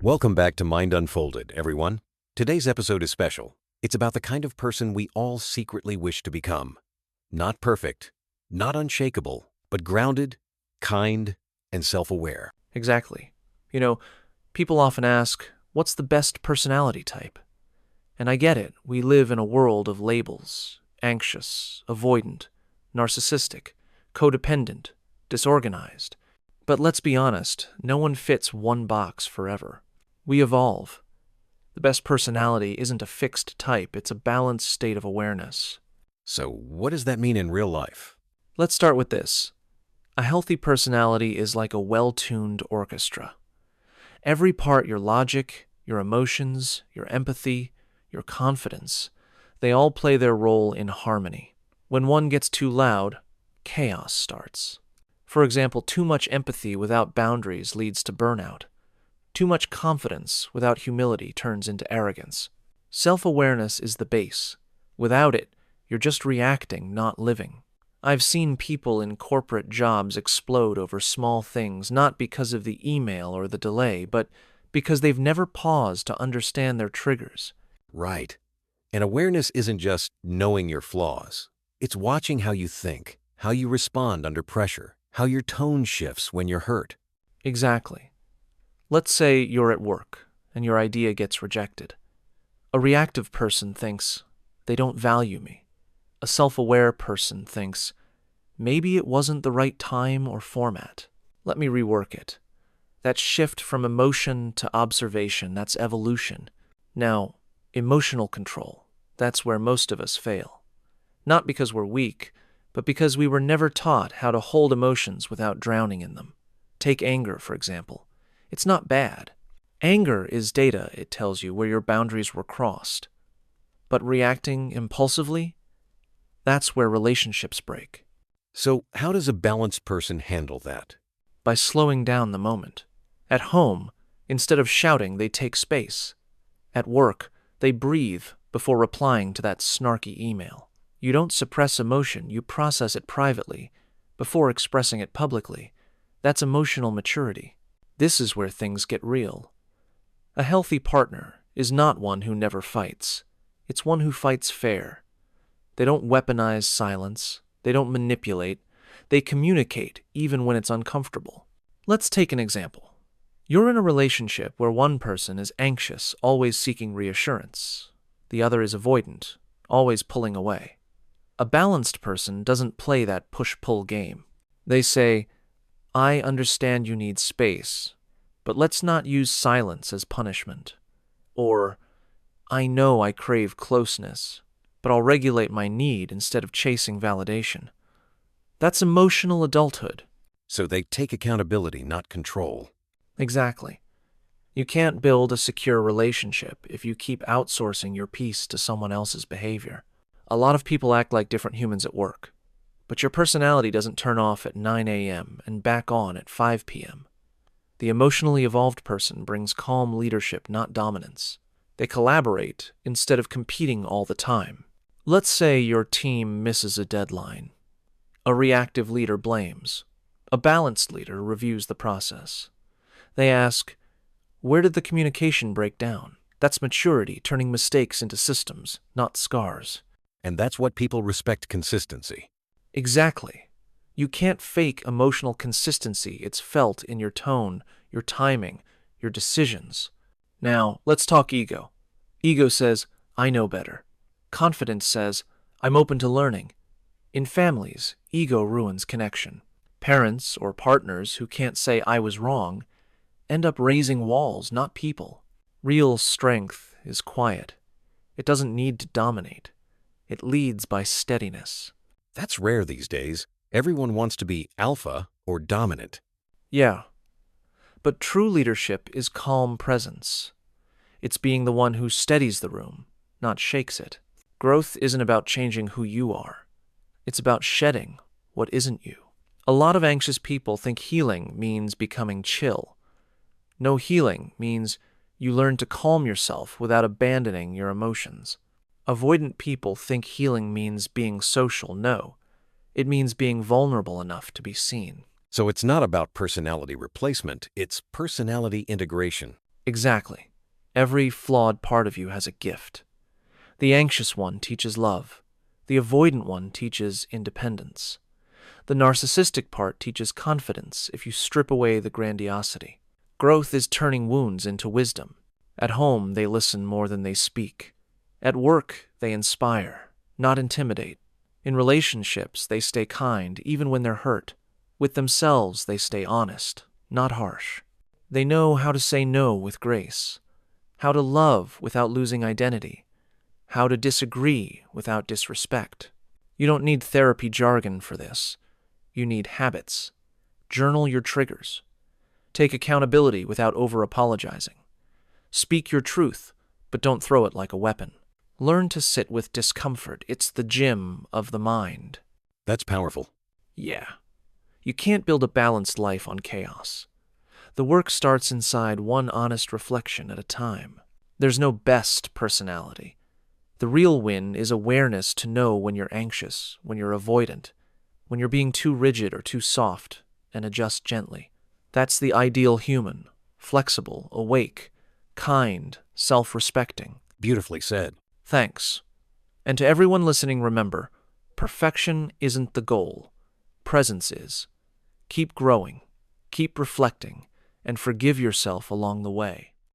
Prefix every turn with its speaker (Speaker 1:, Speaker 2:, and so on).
Speaker 1: Welcome back to Mind Unfolded, everyone. Today's episode is special. It's about the kind of person we all secretly wish to become. Not perfect, not unshakable, but grounded, kind, and self-aware.
Speaker 2: Exactly. People often ask, what's the best personality type? And I get it. We live in a world of labels: anxious, avoidant, narcissistic, codependent, disorganized. But let's be honest, no one fits one box forever. We evolve. The best personality isn't a fixed type, it's a balanced state of awareness.
Speaker 1: So what does that mean in real life?
Speaker 2: Let's start with this. A healthy personality is like a well-tuned orchestra. Every part, your logic, your emotions, your empathy, your confidence, they all play their role in harmony. When one gets too loud, chaos starts. For example, too much empathy without boundaries leads to burnout. Too much confidence without humility turns into arrogance. Self-awareness is the base. Without it, you're just reacting, not living. I've seen people in corporate jobs explode over small things, not because of the email or the delay, but because they've never paused to understand their triggers.
Speaker 1: Right. And awareness isn't just knowing your flaws. It's watching how you think, how you respond under pressure, how your tone shifts when you're hurt.
Speaker 2: Exactly. Let's say you're at work and your idea gets rejected. A reactive person thinks, they don't value me. A self-aware person thinks, maybe it wasn't the right time or format. Let me rework it. That shift from emotion to observation, that's evolution. Now, emotional control, that's where most of us fail. Not because we're weak, but because we were never taught how to hold emotions without drowning in them. Take anger, for example. It's not bad. Anger is data, it tells you, where your boundaries were crossed. But reacting impulsively, that's where relationships break.
Speaker 1: So how does a balanced person handle that?
Speaker 2: By slowing down the moment. At home, instead of shouting, they take space. At work, they breathe before replying to that snarky email. You don't suppress emotion, you process it privately, before expressing it publicly. That's emotional maturity. This is where things get real. A healthy partner is not one who never fights. It's one who fights fair. They don't weaponize silence. They don't manipulate. They communicate even when it's uncomfortable. Let's take an example. You're in a relationship where one person is anxious, always seeking reassurance. The other is avoidant, always pulling away. A balanced person doesn't play that push-pull game. They say, I understand you need space, but let's not use silence as punishment. Or, I know I crave closeness, but I'll regulate my need instead of chasing validation. That's emotional adulthood.
Speaker 1: So they take accountability, not control.
Speaker 2: Exactly. You can't build a secure relationship if you keep outsourcing your peace to someone else's behavior. A lot of people act like different humans at work, but your personality doesn't turn off at 9 a.m. and back on at 5 p.m. The emotionally evolved person brings calm leadership, not dominance. They collaborate instead of competing all the time. Let's say your team misses a deadline. A reactive leader blames. A balanced leader reviews the process. They ask, where did the communication break down? That's maturity, turning mistakes into systems, not scars.
Speaker 1: And that's what people respect: consistency.
Speaker 2: Exactly. You can't fake emotional consistency. It's felt in your tone, your timing, your decisions. Now, let's talk ego. Ego says, I know better. Confidence says, I'm open to learning. In families, ego ruins connection. Parents or partners who can't say I was wrong end up raising walls, not people. Real strength is quiet. It doesn't need to dominate. It leads by steadiness.
Speaker 1: That's rare these days. Everyone wants to be alpha or dominant.
Speaker 2: Yeah, but true leadership is calm presence. It's being the one who steadies the room, not shakes it. Growth isn't about changing who you are. It's about shedding what isn't you. A lot of anxious people think healing means becoming chill. No, healing means you learn to calm yourself without abandoning your emotions. Avoidant people think healing means being social. No, it means being vulnerable enough to be seen.
Speaker 1: So it's not about personality replacement, it's personality integration.
Speaker 2: Exactly. Every flawed part of you has a gift. The anxious one teaches love. The avoidant one teaches independence. The narcissistic part teaches confidence if you strip away the grandiosity. Growth is turning wounds into wisdom. At home, they listen more than they speak. At work, they inspire, not intimidate. In relationships, they stay kind even when they're hurt. With themselves, they stay honest, not harsh. They know how to say no with grace, how to love without losing identity, how to disagree without disrespect. You don't need therapy jargon for this. You need habits. Journal your triggers. Take accountability without over-apologizing. Speak your truth, but don't throw it like a weapon. Learn to sit with discomfort. It's the gym of the mind.
Speaker 1: That's powerful.
Speaker 2: Yeah. You can't build a balanced life on chaos. The work starts inside one honest reflection at a time. There's no best personality. The real win is awareness to know when you're anxious, when you're avoidant, when you're being too rigid or too soft, and adjust gently. That's the ideal human, flexible, awake, kind, self-respecting.
Speaker 1: Beautifully said.
Speaker 2: Thanks. And to everyone listening, remember, perfection isn't the goal. Presence is. Keep growing, keep reflecting, and forgive yourself along the way.